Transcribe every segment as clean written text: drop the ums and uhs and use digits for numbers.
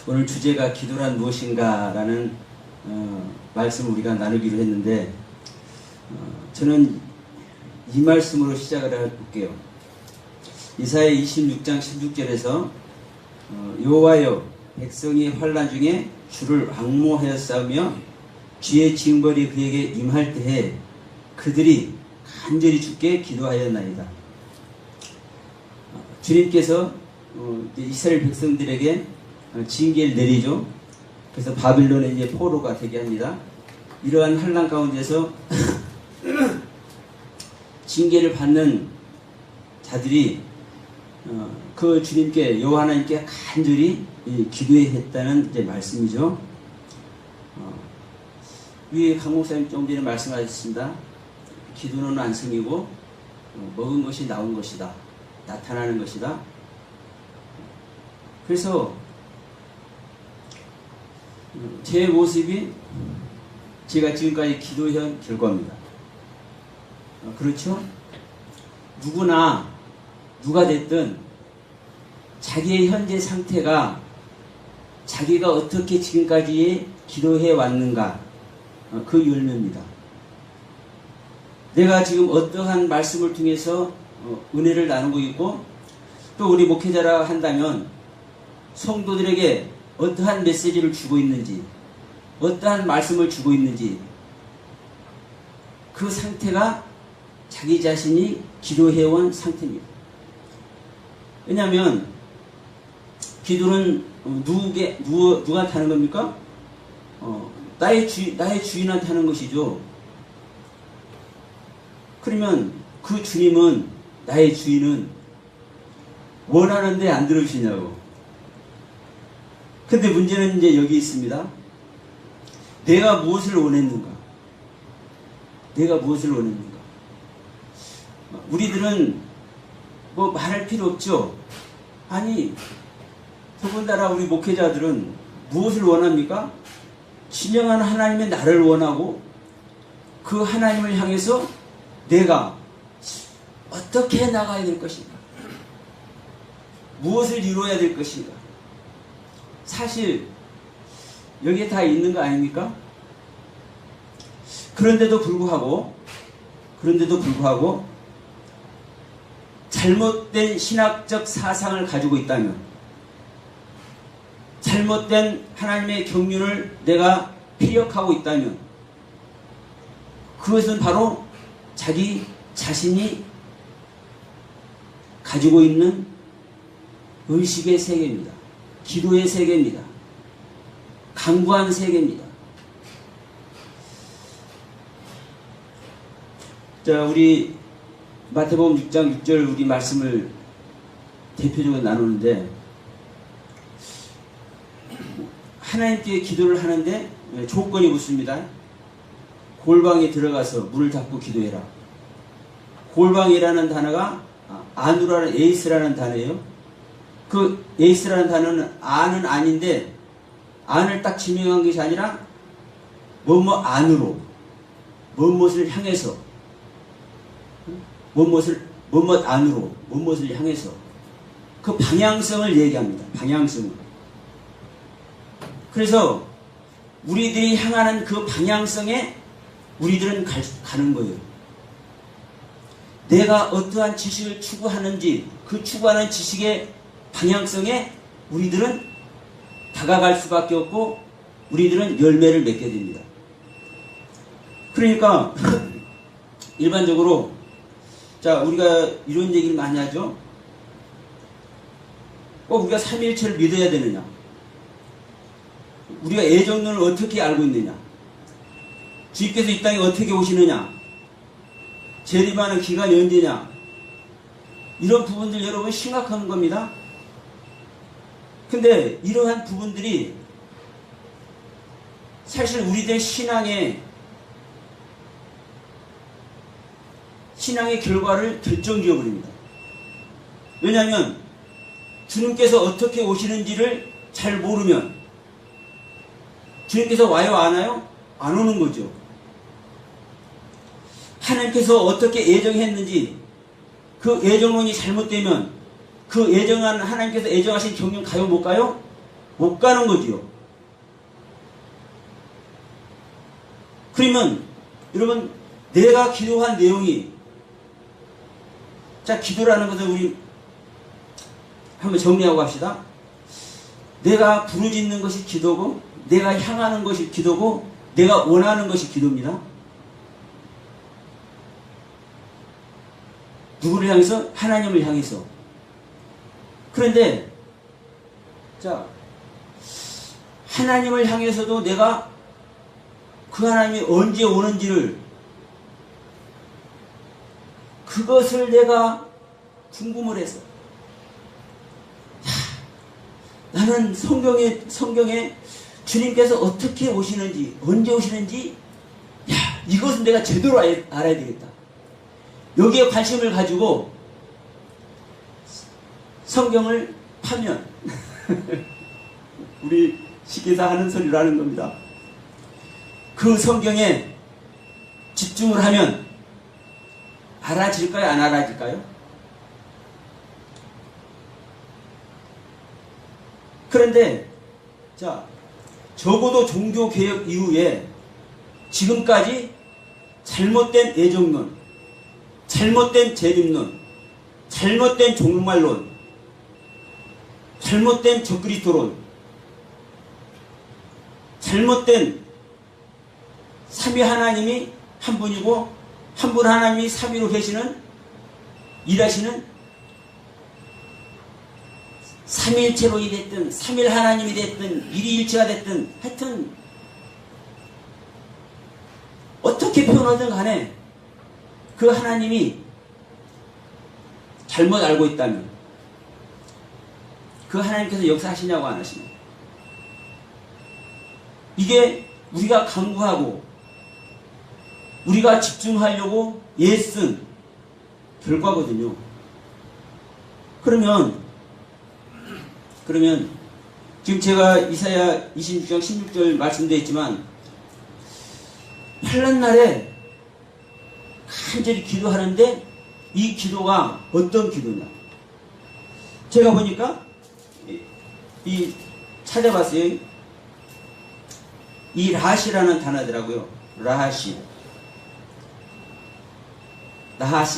오늘 주제가 기도란 무엇인가라는 말씀을 우리가 나누기로 했는데 저는 이 말씀으로 시작을 해볼게요. 이사야 26장 16절에서 여호와여 백성이 환난 중에 주를 앙모하여 싸우며 주의 징벌이 그에게 임할 때에 그들이 간절히 주께 기도하였나이다. 주님께서 이스라엘 백성들에게 징계를 내리죠. 그래서 바빌론에 이제 포로가 되게 합니다. 이러한 환난 가운데서 징계를 받는 자들이 그 주님께 여호와 하나님께 간절히 기도했다는 이제 말씀이죠. 위에 강 목사님 좀 전에 말씀하셨습니다. 기도는 안성이고 먹은 것이 나온 것이다. 나타나는 것이다. 그래서 제 모습이 제가 지금까지 기도한 결과입니다. 그렇죠? 누가 됐든 자기의 현재 상태가 자기가 어떻게 지금까지 기도해 왔는가 그 열매입니다. 내가 지금 어떠한 말씀을 통해서 은혜를 나누고 있고 또 우리 목회자라 한다면 성도들에게 어떠한 메시지를 주고 있는지 어떠한 말씀을 주고 있는지 그 상태가 자기 자신이 기도해온 상태입니다. 왜냐하면 기도는 누구한테 하는 겁니까? 나의 주인한테 하는 것이죠. 그러면 그 주님은 나의 주인은 원하는데 안 들어주시냐고. 근데 문제는 이제 여기 있습니다. 내가 무엇을 원했는가? 내가 무엇을 원했는가? 우리들은 뭐 말할 필요 없죠. 아니 더군다나 우리 목회자들은 무엇을 원합니까? 진정한 하나님의 나를 원하고 그 하나님을 향해서 내가 어떻게 나가야 될 것인가? 무엇을 이루어야 될 것인가? 사실 여기에 다 있는 거 아닙니까? 그런데도 불구하고 잘못된 신학적 사상을 가지고 있다면, 잘못된 하나님의 경륜을 내가 피력하고 있다면 그것은 바로 자기 자신이 가지고 있는 의식의 세계입니다. 기도의 세계입니다. 강구한 세계입니다. 자, 우리 마태복음 6장 6절 우리 말씀을 대표적으로 나누는데, 하나님께 기도를 하는데 조건이 붙습니다. 골방에 들어가서 문을 닫고 기도해라. 골방이라는 단어가 아누라는 에이스라는 단어예요. 그 에이스라는 단어는 안은 아닌데, 안을 딱 지명한 것이 아니라 뭐뭐 안으로, 무엇을 향해서, 무엇 안으로, 무엇을 향해서 그 방향성을 얘기합니다. 방향성을. 그래서 우리들이 향하는 그 방향성에 우리들은 가는 거예요. 내가 어떠한 지식을 추구하는지 그 추구하는 지식의 방향성에 우리들은 다가갈 수밖에 없고 우리들은 열매를 맺게 됩니다. 그러니까 일반적으로 자, 우리가 이런 얘기를 많이 하죠. 꼭 우리가 삼위일체를 믿어야 되느냐? 우리가 예정론을 어떻게 알고 있느냐? 주님께서 이 땅에 어떻게 오시느냐? 재림하는 기간이 언제냐? 이런 부분들 여러분 심각한 겁니다. 근데 이러한 부분들이 사실 우리들 신앙의 결과를 결정지어버립니다. 왜냐하면 주님께서 어떻게 오시는지를 잘 모르면 주님께서 와요 안 와요? 안 오는 거죠. 하나님께서 어떻게 예정했는지 그 예정론이 잘못되면 그 예정한 하나님께서 예정하신 경륜 가요 못 가요? 못 가는 거지요. 그러면 여러분, 내가 기도한 내용이, 자, 기도라는 것을 우리 한번 정리하고 합시다. 내가 부르짖는 것이 기도고, 내가 향하는 것이 기도고, 내가 원하는 것이 기도입니다. 누구를 향해서? 하나님을 향해서. 그런데 자, 하나님을 향해서도 내가 그 하나님이 언제 오는지를, 그것을 내가 궁금을 해서, 나는 성경에 주님께서 어떻게 오시는지, 언제 오시는지, 이것은 내가 제대로 알아야 되겠다. 여기에 관심을 가지고 성경을 파면 우리 시계사 하는 소리를 하는 겁니다. 그 성경에 집중을 하면 알아질까요? 안 알아질까요? 그런데 자, 적어도 종교개혁 이후에 지금까지 잘못된 애정론, 잘못된 재림론, 잘못된 종말론, 잘못된 적그리스도론, 잘못된 삼위 하나님이 한 분이고 한 분 하나님이 삼위로 계시는, 일하시는 삼위일체론이 됐든 삼일 하나님이 됐든 일위일체가 됐든 하여튼 어떻게 표현하든 간에 그 하나님이 잘못 알고 있다면 그 하나님께서 역사하시냐고 안 하시냐. 이게 우리가 강구하고 우리가 집중하려고 애쓴 결과거든요. 그러면 지금 제가 이사야 26장 16절 말씀되어 있지만, 환난날에 간절히 기도하는데 이 기도가 어떤 기도냐. 제가 보니까 찾아봤어요. 이 라하시라는 단어더라고요. 라하시,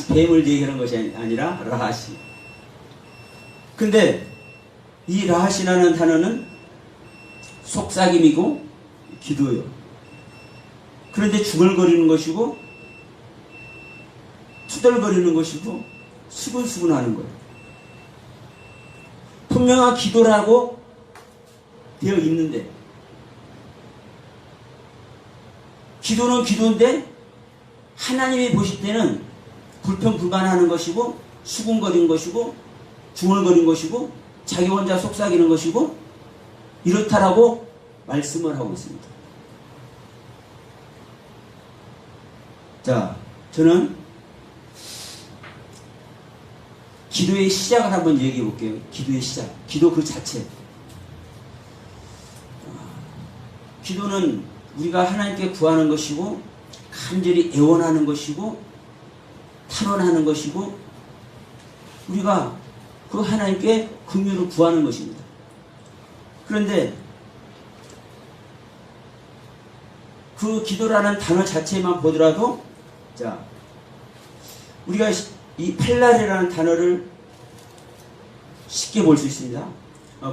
뱀을 얘기하는 것이 아니라 라하시. 근데 이 라하시라는 단어는 속삭임이고 기도예요. 그런데 중얼거리는 것이고 투덜거리는 것이고 수근수근하는 거예요. 분명한 기도라고 되어 있는데, 기도는 기도인데 하나님이 보실 때는 불평불만하는 것이고 수군거리는 것이고 중얼거리는 것이고 자기 혼자 속삭이는 것이고 이렇다라고 말씀을 하고 있습니다. 자, 저는 기도의 시작을 한번 얘기해 볼게요. 기도의 시작, 기도 그 자체. 기도는 우리가 하나님께 구하는 것이고 간절히 애원하는 것이고 탄원하는 것이고 우리가 그 하나님께 긍휼을 구하는 것입니다. 그런데 그 기도라는 단어 자체만 보더라도, 자, 우리가 이 펠라레라는 단어를 쉽게 볼 수 있습니다.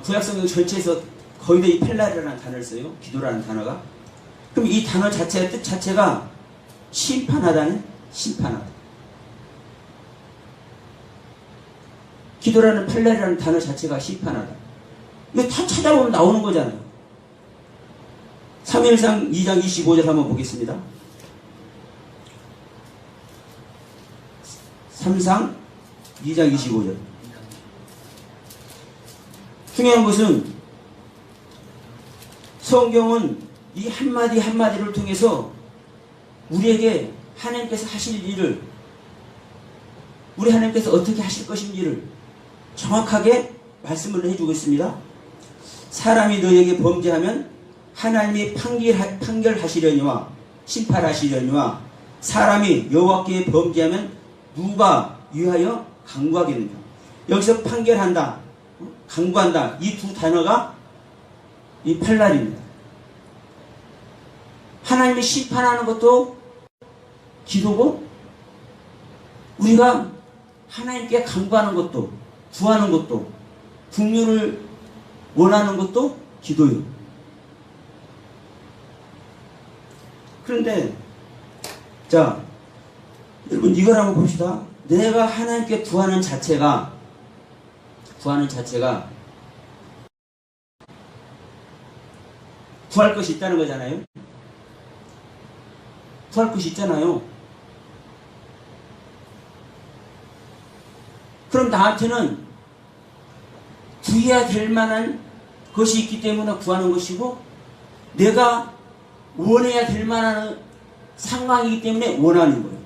구약성경 전체에서 거의 다 이 펠라레라는 단어를 써요. 기도라는 단어가. 그럼 이 단어 자체의 뜻 자체가 심판하다는, 심판하다. 기도라는 펠라레라는 단어 자체가 심판하다. 이거 다 찾아보면 나오는 거잖아요. 3일상 2장 25절 한번 보겠습니다. 3상 2장 25절. 중요한 것은 성경은 이 한마디 한마디를 통해서 우리에게 하나님께서 하실 일을, 우리 하나님께서 어떻게 하실 것인지를 정확하게 말씀을 해주고 있습니다. 사람이 너에게 범죄하면 하나님이 판결하시려니와 심판하시려니와 사람이 여호와께 범죄하면 누가 위하여 강구하겠느냐. 여기서 판결한다, 강구한다, 이 두 단어가 이 팔날입니다. 하나님이 심판하는 것도 기도고, 우리가 하나님께 간구하는 것도, 구하는 것도, 긍휼을 원하는 것도 기도요. 그런데 자, 여러분 이걸 한번 봅시다. 내가 하나님께 구하는 자체가 구할 것이 있다는 거잖아요. 구할 것이 있잖아요. 그럼 나한테는 구해야 될 만한 것이 있기 때문에 구하는 것이고, 내가 원해야 될 만한 상황이기 때문에 원하는 거예요.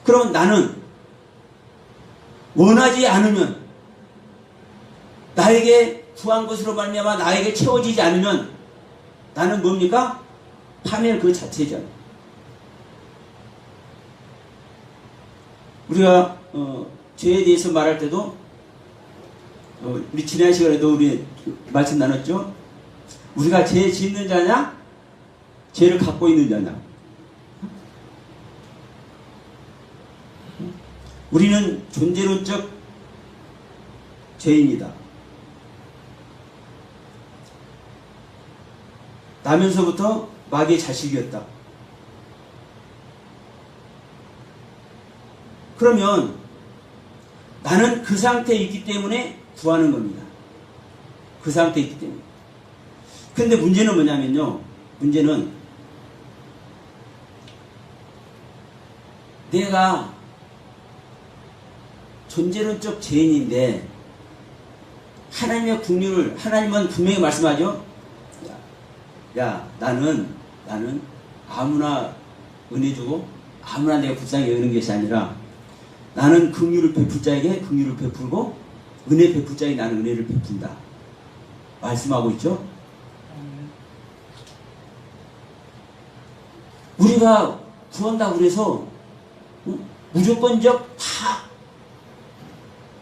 그럼 나는 원하지 않으면, 나에게 구한 것으로 말미암아 나에게 채워지지 않으면 나는 뭡니까? 파멸 그 자체잖아요. 우리가 죄에 대해서 말할 때도 우리 지난 시간에도 우리 말씀 나눴죠. 우리가 죄 짓는 자냐, 죄를 갖고 있는 자냐. 우리는 존재론적 죄인이다. 나면서부터 마귀의 자식이었다. 그러면 나는 그 상태에 있기 때문에 구하는 겁니다. 그 상태에 있기 때문에. 근데 문제는 뭐냐면요. 문제는 내가 존재론적 죄인인데 하나님의 긍휼을, 하나님은 분명히 말씀하죠. 야, 나는 아무나 은혜 주고 아무나 내가 불쌍히 여기는 것이 아니라, 나는 긍휼을 베풀 자에게 긍휼을 베풀고 은혜 베풀 자에게 나는 은혜를 베푼다 말씀하고 있죠. 우리가 구한다고 그래서 무조건적 다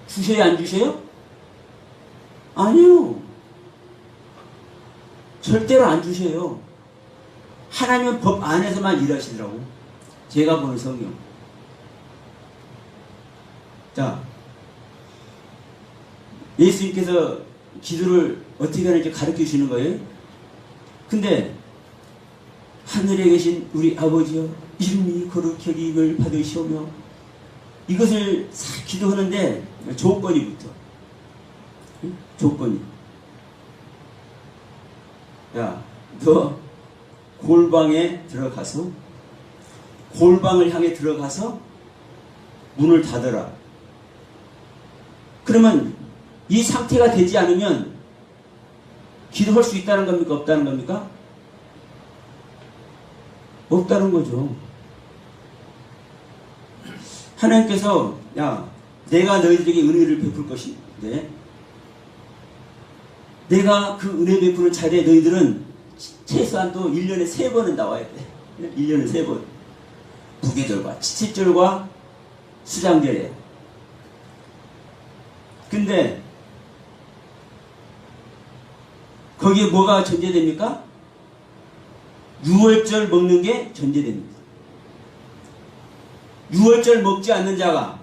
주셔야 안 주셔요? 아니요. 절대로 안 주셔요. 하나님은 법 안에서만 일하시더라고. 제가 보는 성경. 자, 예수님께서 기도를 어떻게 하는지 가르쳐 주시는 거예요. 근데 하늘에 계신 우리 아버지여, 이름이 거룩히 여김을 받으시오며, 이것을 기도하는데 조건이 붙어. 조건이. 야, 너 골방에 들어가서, 골방을 향해 들어가서 문을 닫아라. 그러면 이 상태가 되지 않으면 기도할 수 있다는 겁니까? 없다는 겁니까? 없다는 거죠. 하나님께서, 야, 내가 너희들에게 은혜를 베풀 것인데, 내가 그 은혜 베푸는 차례에 너희들은 최소한 또 1년에 3번은 나와야 돼. 1년에 3번. 무교절과 칠칠절과 수장절에. 근데 거기에 뭐가 전제됩니까? 유월절 먹는 게 전제됩니다. 유월절 먹지 않는 자가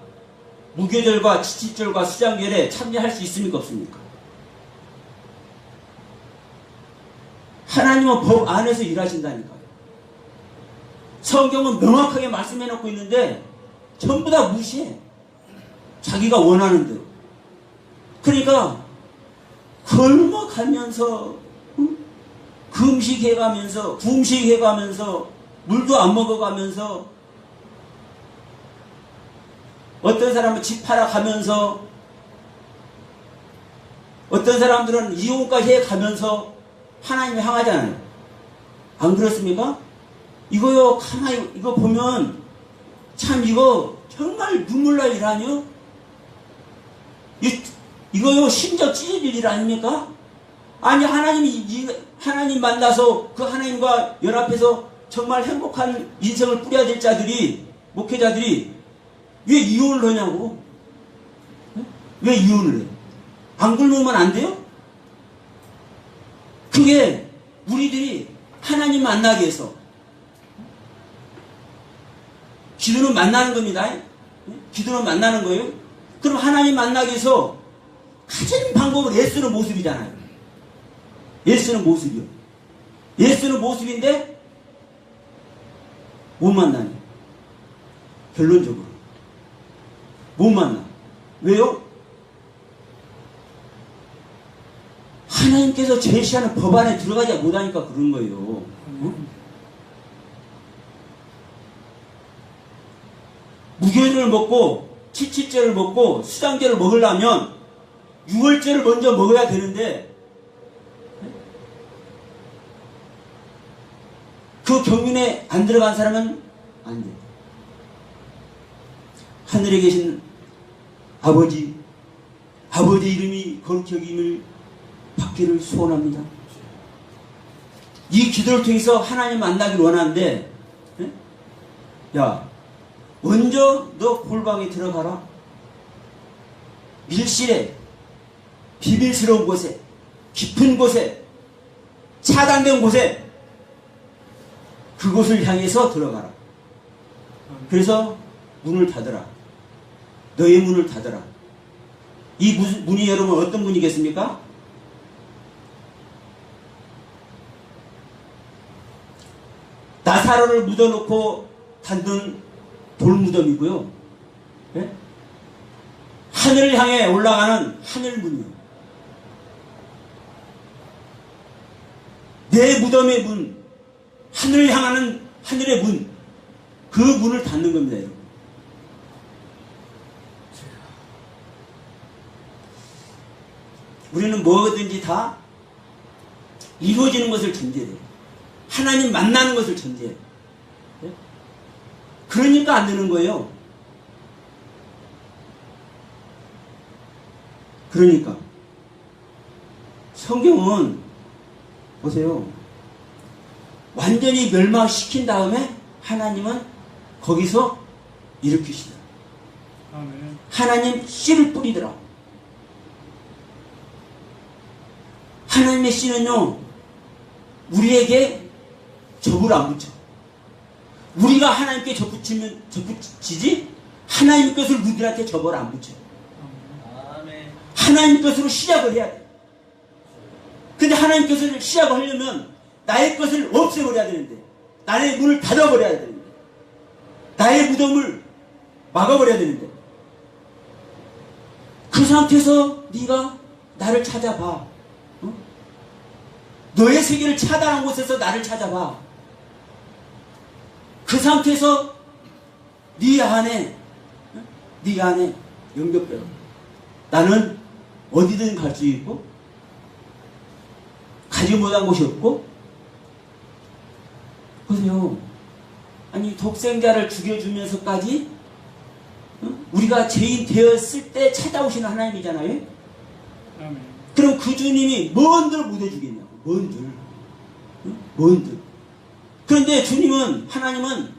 무교절과 칠칠절과 수장절에 참여할 수 있습니까? 없습니까? 하나님은 법 안에서 일하신다니까요. 성경은 명확하게 말씀해 놓고 있는데 전부 다 무시해. 자기가 원하는 대로. 그러니까 걸먹하면서, 금식해가면서, 궁식해가면서, 물도 안 먹어가면서, 어떤 사람은 집 팔아가면서, 어떤 사람들은 이혼까지 해가면서 하나님을 향하잖아요. 안 그렇습니까? 이거요, 가만히 이거 보면 참 이거 정말 눈물 날 일 아니요? 이거요, 심적 찢어질 일 아닙니까? 아니, 하나님 만나서 그 하나님과 연합해서 정말 행복한 인생을 꾸려야 될 자들이, 목회자들이 왜 이혼을 하냐고? 왜 이혼을 해? 안 굶으면 안 돼요? 그게 우리들이 하나님 만나기 위해서 기도는 만나는 겁니다. 기도는 만나는 거예요. 그럼 하나님 만나기 위해서 가장 방법은 애쓰는 모습이잖아요. 애쓰는 모습이요. 애쓰는 모습인데 못 만나네. 결론적으로 못 만나. 왜요? 하나님께서 제시하는 법 안에 들어가지 못하니까 그런 거예요. 무교절을 먹고 칠칠절을 먹고 수장절을 먹으려면 6월절을 먼저 먹어야 되는데 그 경륜에 안 들어간 사람은 안 돼. 하늘에 계신 아버지 이름이 거룩히 여김을 받기를 소원합니다. 이 기도를 통해서 하나님 만나기를 원하는데, 야, 먼저 너 골방에 들어가라. 밀실에, 비밀스러운 곳에, 깊은 곳에, 차단된 곳에, 그곳을 향해서 들어가라. 그래서 문을 닫으라. 너의 문을 닫으라. 이 문이 여러분 어떤 문이겠습니까? 나사로를 묻어놓고 닫는 돌무덤이고요. 네? 하늘을 향해 올라가는 하늘문이요. 내 무덤의 문, 하늘을 향하는 하늘의 문, 그 문을 닫는 겁니다. 여러분. 우리는 뭐든지 다 이루어지는 것을 전제해요. 하나님 만나는 것을 전제해요. 그러니까 안 되는 거예요. 그러니까 성경은 보세요. 완전히 멸망시킨 다음에 하나님은 거기서 일으키시더라. 아멘. 하나님 씨를 뿌리더라. 하나님의 씨는요, 우리에게 접을 안 붙여. 우리가 하나님께 접붙이지 하나님 것을 누구한테 접을 안 붙여. 아멘. 하나님 것으로 시작을 해야 돼. 근데 하나님 것을 시작을 하려면 나의 것을 없애버려야 되는데, 나의 문을 닫아버려야 되는데, 나의 무덤을 막아버려야 되는데, 그 상태에서 네가 나를 찾아봐. 너의 세계를 차단한 곳에서 나를 찾아봐. 그 상태에서 네 안에 영접되어. 나는 어디든 갈 수 있고 가지 못한 곳이 없고. 보세요. 아니 독생자를 죽여주면서까지 우리가 죄인 되었을 때 찾아오시는 하나님이잖아요. 아멘. 그럼 그 주님이 뭔들 못해주겠냐고. 뭔들. 그런데 주님은, 하나님은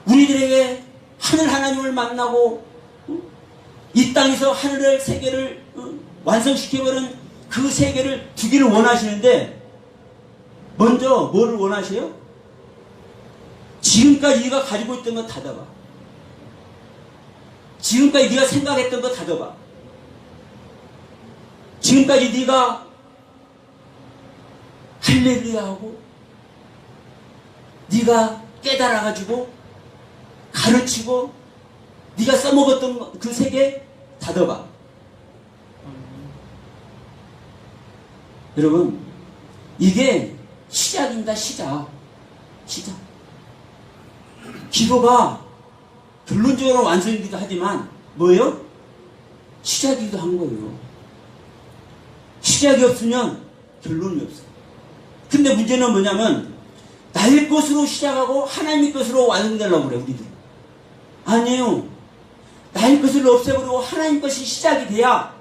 우리들에게 하늘 하나님을 만나고 이 땅에서 하늘의 세계를 완성시켜버린 그 세계를 주기를 원하시는데, 먼저 뭐를 원하세요? 지금까지 네가 가지고 있던 거 닫아봐. 지금까지 네가 생각했던 거 닫아봐. 지금까지 네가 할렐루야하고 네가 깨달아가지고 가르치고 네가 써먹었던 그 세계 닫아봐. 여러분, 이게 시작입니다. 시작. 기도가 결론적으로 완성이기도 하지만 뭐예요? 시작이기도 한 거예요. 시작이 없으면 결론이 없어요. 근데 문제는 뭐냐면 나의 것으로 시작하고 하나님의 것으로 완성되려고 그래, 우리들. 아니에요. 나의 것을 없애버리고 하나님 것이 시작이 돼야.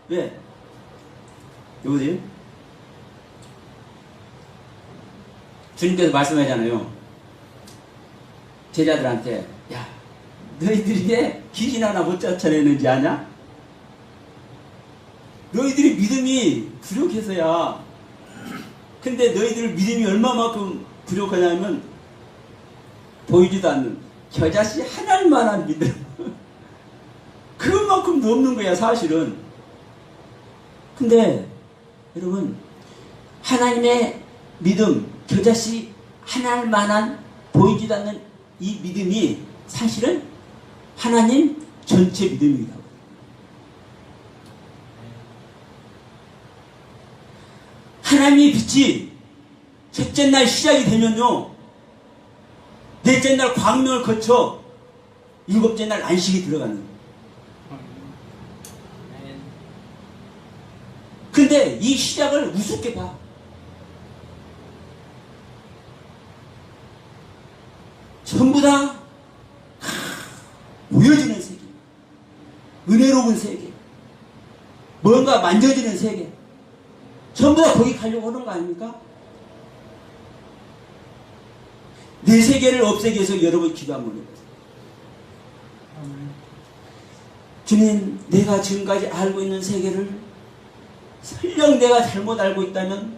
왜? 여보세요? 주님께서 말씀하잖아요. 제자들한테, 야, 너희들이 왜 귀신 하나 못 쫓아내는지 아냐? 너희들이 믿음이 부족해서야 근데 너희들 믿음이 얼마만큼 부족하냐면 보이지도 않는 겨자씨 하나만한 믿음. 그만큼도 없는 거야 사실은. 근데 여러분 하나님의 믿음 겨자씨 하나만한 보이지도 않는 이 믿음이 사실은 하나님 전체 믿음이다. 하나님의 빛이 첫째 날 시작이 되면요, 넷째 날 광명을 거쳐 일곱째 날 안식이 들어가는 거예요. 근데 이 시작을 우습게 봐. 전부 다 보여지는 세계, 은혜로운 세계, 뭔가 만져지는 세계, 전부 다 거기 가려고 하는 거 아닙니까? 내 세계를 없애기 위해서 여러분 기도 한번 해보세요. 주님, 내가 지금까지 알고 있는 세계를 설령 내가 잘못 알고 있다면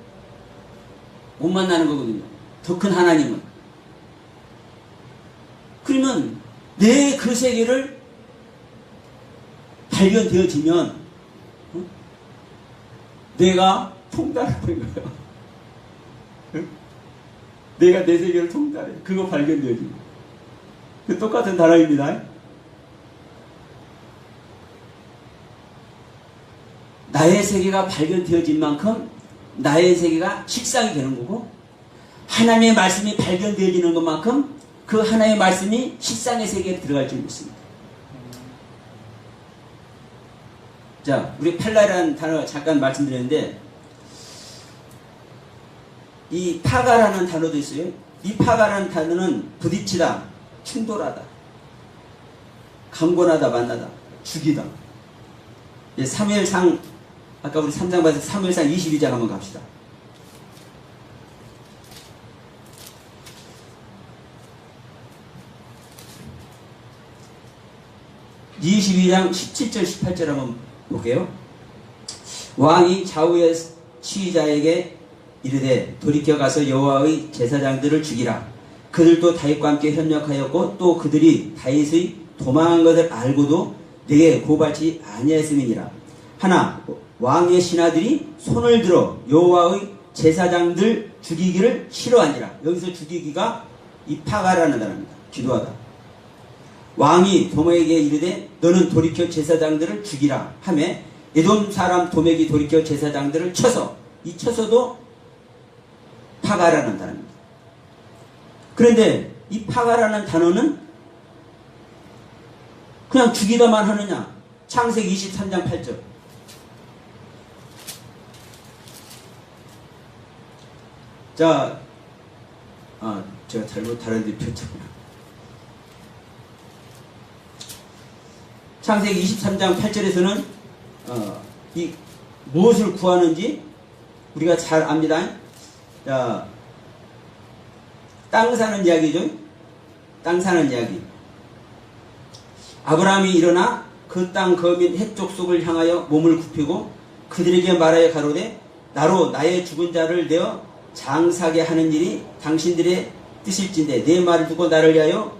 못 만나는 거거든요. 더 큰 하나님은. 그러면 내 그 세계를 발견되어지면 내가 통달하는 거예요. 내가 내 세계를 통달해. 그거 발견되어지면. 똑같은 단어입니다. 나의 세계가 발견되어진 만큼 나의 세계가 식상이 되는 거고, 하나님의 말씀이 발견되어지는 것만큼 그 하나님의 말씀이 식상의 세계에 들어갈 줄 믿습니다. 자, 우리 팔라라는 단어 잠깐 말씀드렸는데, 이 파가라는 단어도 있어요. 이 파가라는 단어는 부딪히다, 충돌하다, 강권하다, 만나다, 죽이다. 사무엘상, 아까 우리 3장 봐서 사무엘상 22장 한번 갑시다. 22장 17절 18절 한번 볼게요. 왕이 좌우의 시위자에게 이르되 돌이켜 가서 여호와의 제사장들을 죽이라. 그들도 다윗과 함께 협력하였고 또 그들이 다윗의 도망한 것을 알고도 내게 고발치 아니하였음이니라. 하나 왕의 신하들이 손을 들어 여호와의 제사장들 죽이기를 싫어하니라. 여기서 죽이기가 이 파가라는 단어입니다. 기도하다. 왕이 도메에게 이르되 너는 돌이켜 제사장들을 죽이라 하매 에돔 사람 도메기 돌이켜 제사장들을 쳐서, 이 쳐서도 파가라는 단어입니다. 그런데 이 파가라는 단어는 그냥 죽이다만 하느냐? 창세기 23장 8절. 자, 제가 잘못 다른 데 폈잖아요. 창세기 23장 8절에서는 이 무엇을 구하는지 우리가 잘 압니다. 자, 땅 사는 이야기죠. 땅 사는 이야기. 아브라함이 일어나 그 땅 거민 해쪽 속을 향하여 몸을 굽히고 그들에게 말하여 가로되 나로 나의 죽은 자를 내어 장사게 하는 일이 당신들의 뜻일진데 내 말을 두고 나를 위하여,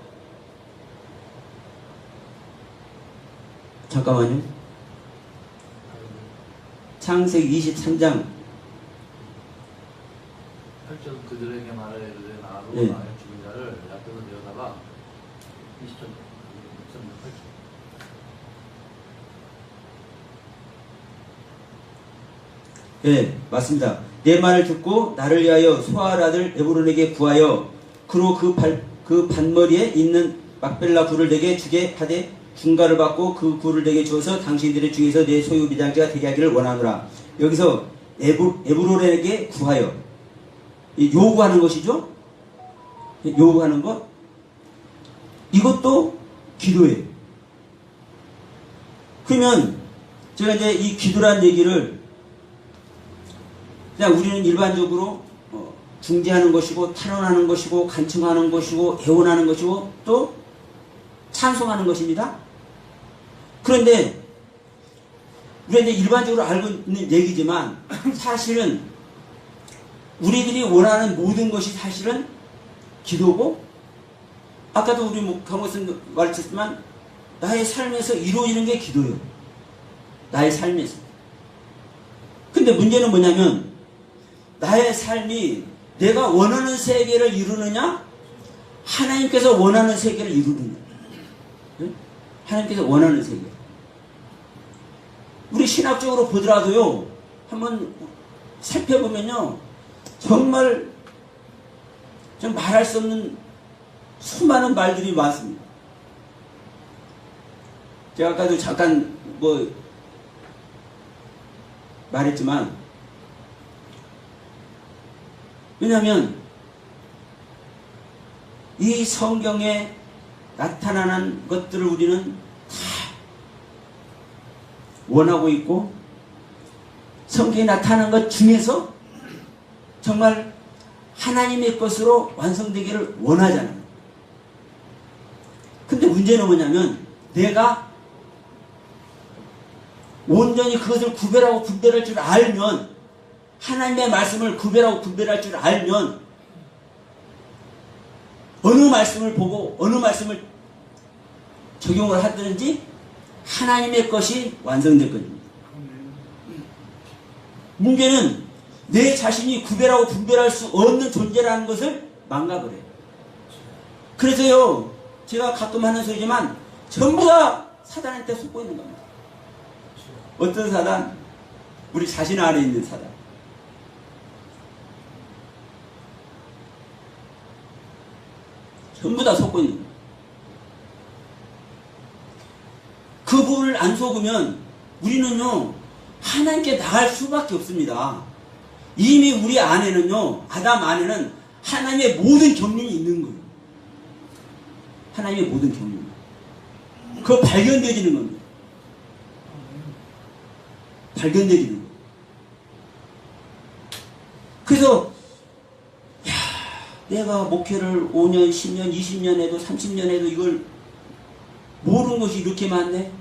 잠깐만요. 창세기 23장 8절 그들에게 말하여 이르되 나로 예. 나의 죽은 자를 내 앞에서 내어다가 20절 8절. 예, 맞습니다. 내 말을 듣고 나를 위하여 소알 아들 에브론에게 구하여 그로 그 반머리에 있는 막벨라 굴을 내게 주게 하되 중가를 받고 그 굴을 내게 주어서 당신들의 중에서 내 소유 미장자가 되게 하기를 원하노라. 여기서 에브론에게 구하여, 요구하는 것이죠. 요구하는 것, 이것도 기도예요. 그러면 제가 이제 이 기도란 얘기를 그냥 우리는 일반적으로 중재하는 것이고 탄원하는 것이고 간청하는 것이고 애원하는 것이고 또 찬송하는 것입니다. 그런데 우리가 이제 일반적으로 알고 있는 얘기지만 사실은 우리들이 원하는 모든 것이 사실은 기도고, 아까도 우리 강호선 가르쳤지만 나의 삶에서 이루어지는 게 기도예요. 나의 삶에서. 근데 문제는 뭐냐면 나의 삶이 내가 원하는 세계를 이루느냐, 하나님께서 원하는 세계를 이루느냐. 네? 하나님께서 원하는 세계. 우리 신학적으로 보더라도요, 한번 살펴보면요, 정말 좀 말할 수 없는 수많은 말들이 많습니다. 제가 아까도 잠깐 말했지만, 왜냐하면 이 성경에 나타나는 것들을 우리는 다 원하고 있고, 성경에 나타난 것 중에서 정말 하나님의 것으로 완성되기를 원하잖아요. 근데 문제는 뭐냐면 내가 온전히 그것을 구별하고 분별할 줄 알면, 하나님의 말씀을 구별하고 분별할 줄 알면 어느 말씀을 보고 어느 말씀을 적용을 하든지 하나님의 것이 완성될 겁니다. 문제는 내 자신이 구별하고 분별할 수 없는 존재라는 것을 망각을 해요. 그래서요, 제가 가끔 하는 소리지만 전부 다 사단한테 속고 있는 겁니다. 어떤 사단? 우리 자신 안에 있는 사단. 전부 다 속고 있는 거예요. 그 부분을 안 속으면 우리는요, 하나님께 나갈 수밖에 없습니다. 이미 우리 안에는요, 아담 안에는 하나님의 모든 경륜이 있는 거예요. 하나님의 모든 경륜. 그거 발견되지는 겁니다. 발견되지는 거예요. 그래서 내가 목회를 5년, 10년, 20년 해도 30년 해도 이걸 모르는 것이 이렇게 많네.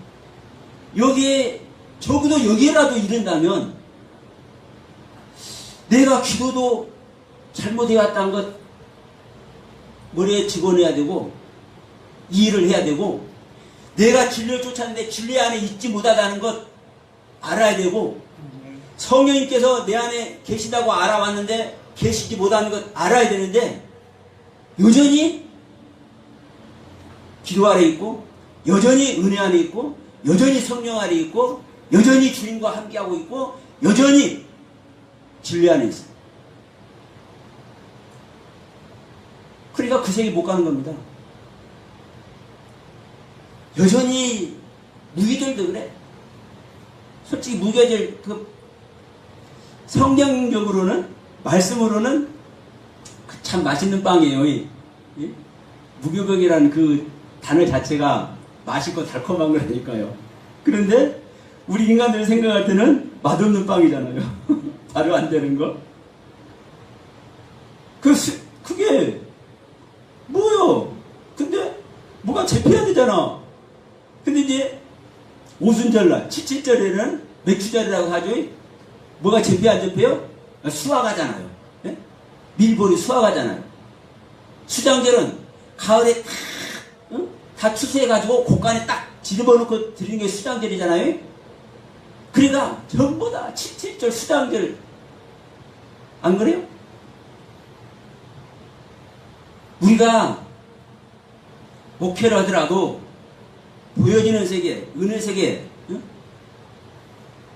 여기에 적어도 여기라도 이른다면 내가 기도도 잘못해왔다는 것 머리에 집어넣어야 되고, 이해를 해야 되고, 내가 진리를 쫓았는데 진리 안에 있지 못하다는 것 알아야 되고, 성령님께서 내 안에 계시다고 알아왔는데 계시지 못하는 것 알아야 되는데, 여전히 기도 아래 있고, 여전히 은혜 안에 있고, 여전히 성령 안에 있고, 여전히 주님과 함께하고 있고, 여전히 진리 안에 있어요. 그러니까 그 세계 못 가는 겁니다. 여전히 무기들도 그래. 솔직히 무기들, 성경적으로는, 말씀으로는 참 맛있는 빵이에요. 무교병이라는 그 단어 자체가 맛있고 달콤한 거라니까요. 그런데 우리 인간들 생각할 때는 맛없는 빵이잖아요. 말이 안 되는 거. 그게 뭐요? 근데 뭐가 잡혀야 되잖아. 근데 이제 오순절날, 칠칠절에는 맥주절이라고 하죠. 뭐가 잡혀 안 잡혀요? 수확하잖아요. 네? 밀보리 수확하잖아요. 수장절은 가을에 다 추수해가지고 곡간에 딱 집어넣고 드리는 게 수장절이잖아요. 그러니까 전부 다 칠칠절, 수장절, 안 그래요? 우리가 목회를 하더라도 보여지는 세계, 은혜 세계,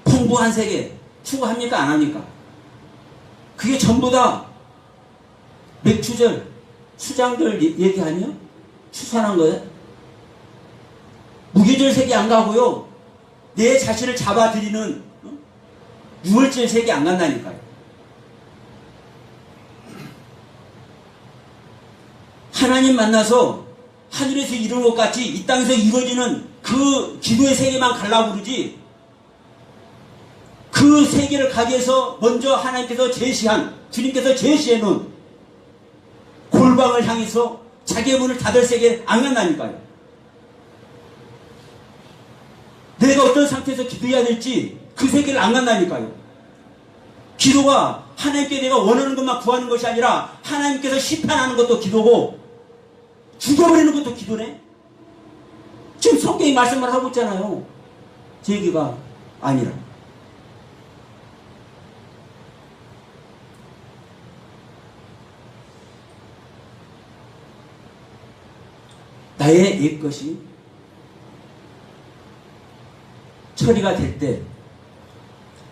풍부한 세계 추구합니까? 안 합니까? 그게 전부 다 맥주절, 수장절 얘기 아니에요? 추산한 거예요? 무교절 세계 안 가고요, 내 자신을 잡아들이는 6월절 세계 안 간다니까요. 하나님 만나서 하늘에서 이루는 것 같이 이 땅에서 이루어지는 그 기도의 세계만 가려고 그러지, 그 세계를 가기 위해서 먼저 하나님께서 제시한, 주님께서 제시해놓은 골방을 향해서 자기의 문을 닫을 세계를 안 간다니까요. 내가 어떤 상태에서 기도해야 될지 그 세계를 안 간다니까요. 기도가 하나님께 내가 원하는 것만 구하는 것이 아니라 하나님께서 심판하는 것도 기도고 죽여버리는 것도 기도네. 지금 성경이 말씀을 하고 있잖아요. 제 얘기가 아니라. 나의 옛것이 처리가 될 때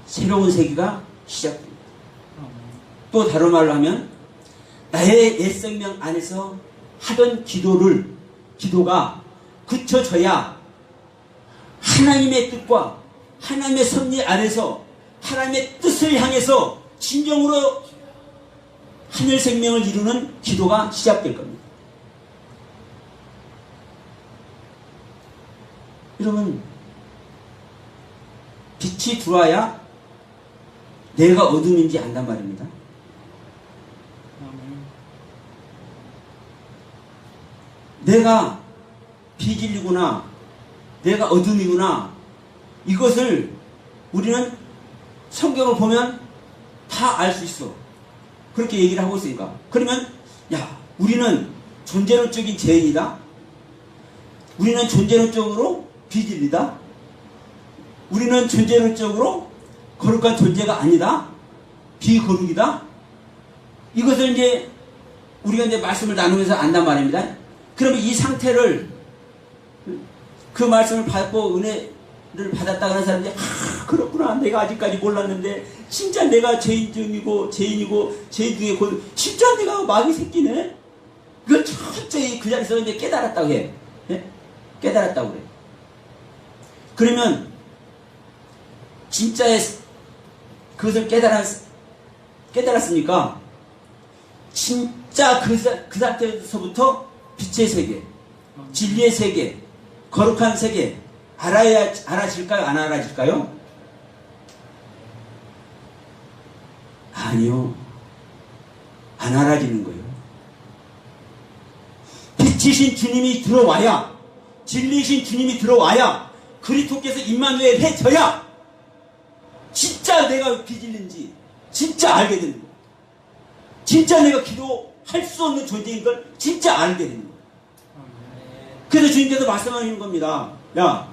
새로운 세계가 시작됩니다. 또 다른 말로 하면 나의 옛 생명 안에서 하던 기도가 그쳐져야 하나님의 뜻과 하나님의 섭리 안에서 하나님의 뜻을 향해서 진정으로 하늘 생명을 이루는 기도가 시작될 겁니다. 여러분, 빛이 들어와야 내가 어둠인지 안단 말입니다. 내가 비진리구나, 내가 어둠이구나, 이것을 우리는 성경을 보면 다 알 수 있어. 그렇게 얘기를 하고 있으니까. 그러면 야, 우리는 존재론적인 죄인이다, 우리는 존재론적으로 비진리다, 우리는 존재론적으로 거룩한 존재가 아니다, 비거룩이다, 이것을 이제 우리가 이제 말씀을 나누면서 안단 말입니다. 그러면 이 상태를, 그 말씀을 받고 은혜를 받았다고 하는 사람들이, 그렇구나, 내가 아직까지 몰랐는데 진짜 내가 죄인이고 죄인 중에 진짜 내가 마귀 새끼네, 그걸 철저히 그 자리에서 이제 깨달았다고 해. 예? 깨달았다고 그래. 그러면 진짜의 그것을 깨달았으니까 진짜 그 상태에서부터 빛의 세계, 진리의 세계, 거룩한 세계 알아질까요? 안 알아질까요? 아니요. 안 알아지는 거예요. 빛이신 주님이 들어와야, 진리이신 주님이 들어와야, 그리스도께서 임마누엘 해져야 진짜 내가 비질린지 진짜 알게 되는 거예요. 진짜 내가 기도할 수 없는 존재인 걸 진짜 알게 되는 거예요. 그래서 주님께서 말씀하시는 겁니다. 야,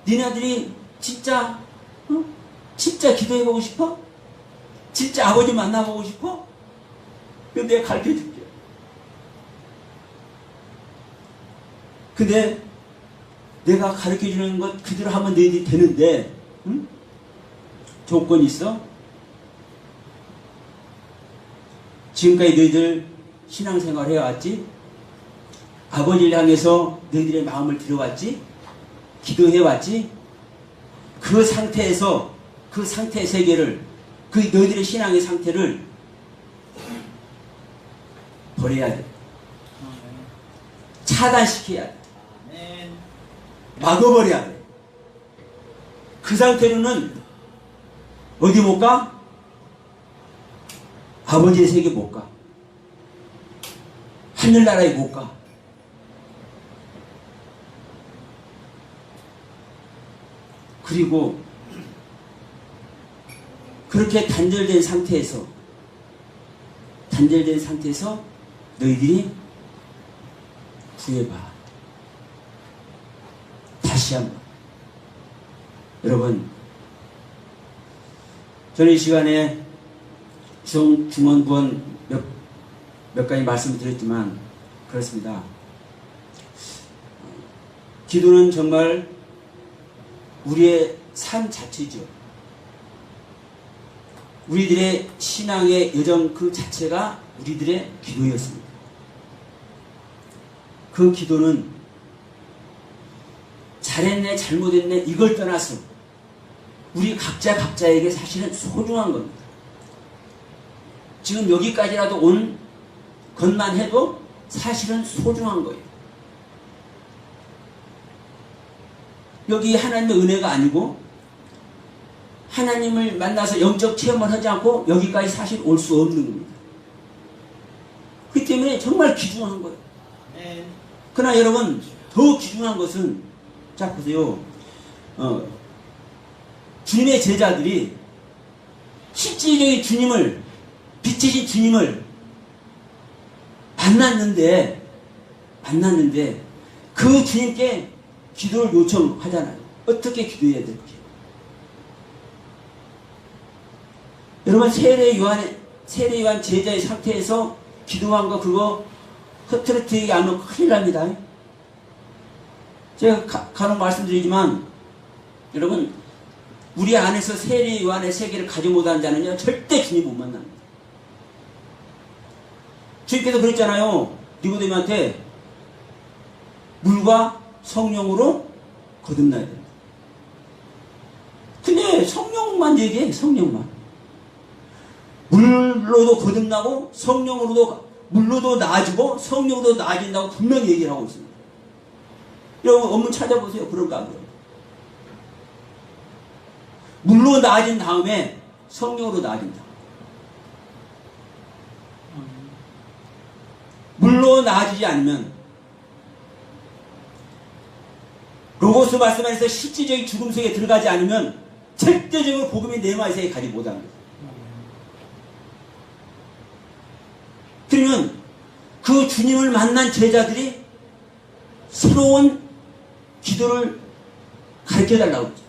니네들이 진짜 진짜 기도해보고 싶어? 진짜 아버지 만나보고 싶어? 그럼 내가 가르쳐줄게. 근데 내가 가르쳐주는 것 그대로 하면 너희들이 되는데, 응? 조건이 있어? 지금까지 너희들 신앙생활 해왔지? 아버지를 향해서 너희들의 마음을 들여왔지? 기도해왔지? 그 상태에서, 그 상태의 세계를, 그 너희들의 신앙의 상태를 버려야 돼. 차단시켜야 돼. 막아버려야 돼. 그 상태로는 어디 못 가? 아버지의 세계 못 가. 하늘나라에 못 가. 그리고 그렇게 단절된 상태에서 너희들이 구해봐. 다시 한번. 여러분, 저는 이 시간에 중원부원 몇 가지 말씀을 드렸지만 그렇습니다. 기도는 정말 우리의 삶 자체죠. 우리들의 신앙의 여정 그 자체가 우리들의 기도였습니다. 그 기도는 잘했네 잘못했네 이걸 떠나서 우리 각자에게 사실은 소중한 겁니다. 지금 여기까지라도 온 것만 해도 사실은 소중한 거예요. 여기 하나님의 은혜가 아니고 하나님을 만나서 영적 체험을 하지 않고 여기까지 사실 올 수 없는 겁니다. 그렇기 때문에 정말 귀중한 거예요. 그러나 여러분, 더 귀중한 것은, 자 보세요, 주님의 제자들이 실질적인 주님을 빛이신 주님을 만났는데 그 주님께 기도를 요청하잖아요. 어떻게 기도해야 될지. 여러분 세례 요한 제자의 상태에서 기도한 거 그거 흐트러뜨리지 않으면 큰일 납니다. 제가 간혹 말씀드리지만 여러분 우리 안에서 세례 요한의 세계를 가지 못한 자는요 절대 주님 못 만납니다. 주님께서 그랬잖아요. 니고데모한테 물과 성령으로 거듭나야 된다. 근데 성령만 얘기해. 성령만. 물로도 거듭나고 물로도 나아지고 성령으로 나아진다고 분명히 얘기를 하고 있습니다. 여러분 원문 찾아보세요. 그런가 안 그래요? 물로 나아진 다음에 성령으로 나아진다. 물로 나아지지 않으면 로고스 말씀 안에서 실질적인 죽음 속에 들어가지 않으면 절대적으로 복음이 내 마음에 가지 못합니다. 그러면 그 주님을 만난 제자들이 새로운 기도를 가르쳐달라고 했잖아요.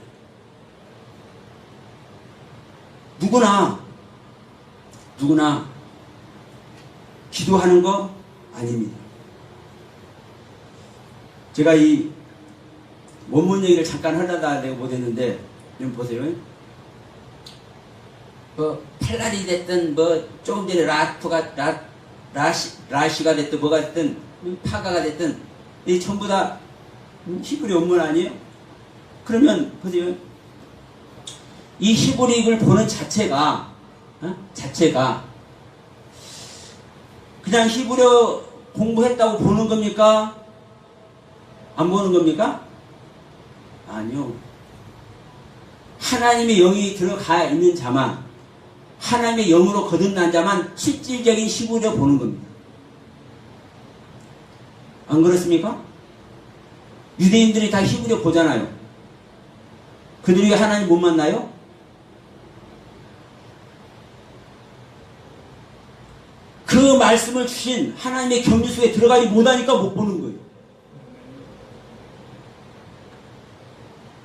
누구나 기도하는 거 아닙니다. 제가 이 원문 얘기를 잠깐 하려다 내가 못했는데 좀 보세요. 팔날이 됐든 조금 전에 라시가 됐든 뭐가 됐든 파가가 됐든 이 전부 다 히브리 원문 아니에요? 그러면 보세요. 이 히브리를 보는 자체가 그냥 히브리어 공부했다고 보는 겁니까? 안 보는 겁니까? 아니요. 하나님의 영이 들어가 있는 자만, 하나님의 영으로 거듭난 자만 실질적인 히브리어 보는 겁니다. 안 그렇습니까? 유대인들이 다 히브리어 보잖아요. 그들이 하나님 못 만나요? 그 말씀을 주신 하나님의 경륜 속에 들어가지 못하니까 못 보는 거예요.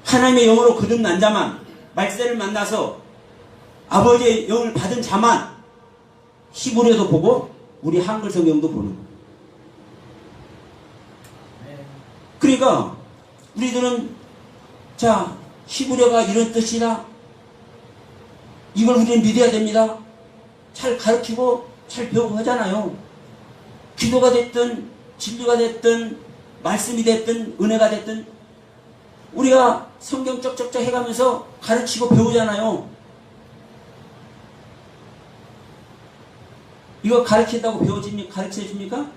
하나님의 영으로 거듭난 자만, 말세를 만나서 아버지의 영을 받은 자만 히브리어도 보고 우리 한글 성경도 보는 거예요. 그러니까 우리들은 자 히브리어가 이런 뜻이다. 이걸 우리는 믿어야 됩니다. 잘 가르치고 잘 배우고 하잖아요. 기도가 됐든 진리가 됐든 말씀이 됐든 은혜가 됐든 우리가 성경 쩍쩍쩍 해가면서 가르치고 배우잖아요. 이거 가르친다고 가르쳐줍니까?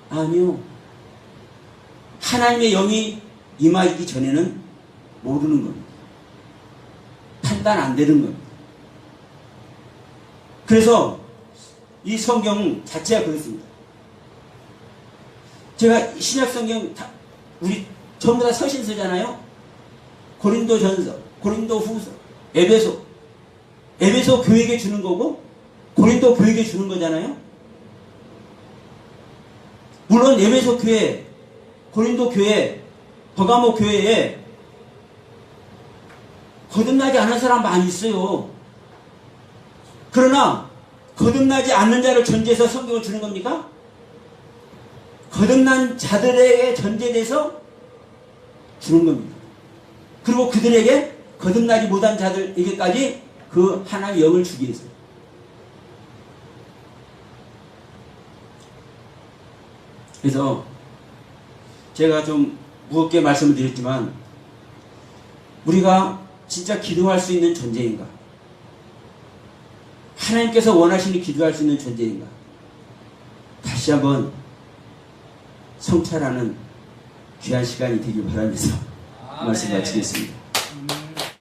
아니요. 하나님의 영이 임하기 전에는 모르는 겁니다. 판단 안 되는 겁니다. 그래서 이 성경 자체가 그렇습니다. 제가 신약 성경 우리 전부 다 서신서잖아요. 고린도전서, 고린도후서, 에베소 교회에게 주는 거고 고린도 교회에게 주는 거잖아요. 물론 에베소 교회, 고린도 교회, 버가모 교회에 거듭나지 않은 사람 많이 있어요. 그러나 거듭나지 않는 자를 전제해서 성경을 주는 겁니까? 거듭난 자들에게 전제돼서 주는 겁니다. 그리고 그들에게 거듭나지 못한 자들에게까지 그 하나님의 영을 주기 위해서. 그래서 제가 좀 무겁게 말씀을 드렸지만 우리가 진짜 기도할 수 있는 존재인가? 하나님께서 원하시는 기도할 수 있는 존재인가? 다시 한번 성찰하는 귀한 시간이 되길 바라면서 말씀 마치겠습니다.